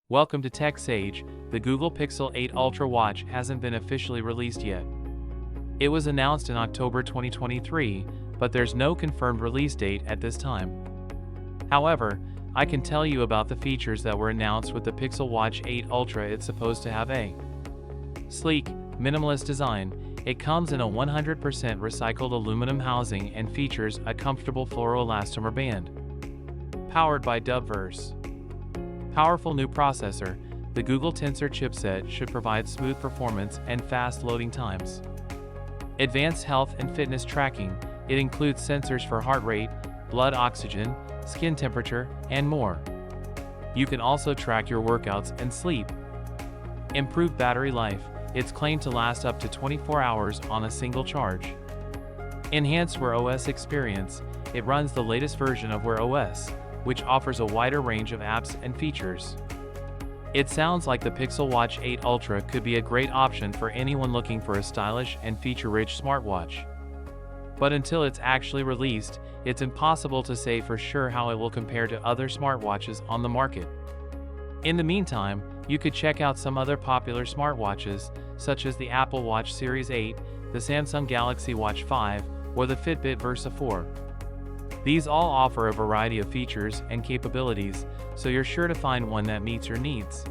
Welcome to Tech Sage. The Google Pixel 8 Ultra watch hasn't been officially released yet. It was announced in October 2023, but there's no confirmed release date at this time. However, I can tell you about the features that were announced with the Pixel Watch 8 Ultra. It's supposed to have a sleek, minimalist design. It comes in a 100% recycled aluminum housing and features a comfortable fluoroelastomer band. Powered by Dubverse. Powerful new processor, the Google Tensor chipset should provide smooth performance and fast loading times. Advanced health and fitness tracking, it includes sensors for heart rate, blood oxygen, skin temperature, and more. You can also track your workouts and sleep. Improved battery life, it's claimed to last up to 24 hours on a single charge. Enhanced Wear OS experience, it runs the latest version of Wear OS, which offers a wider range of apps and features. It sounds like the Pixel Watch 8 Ultra could be a great option for anyone looking for a stylish and feature-rich smartwatch. But until it's actually released, it's impossible to say for sure how it will compare to other smartwatches on the market. In the meantime, you could check out some other popular smartwatches, such as the Apple Watch Series 8, the Samsung Galaxy Watch 5, or the Fitbit Versa 4. These all offer a variety of features and capabilities, so you're sure to find one that meets your needs.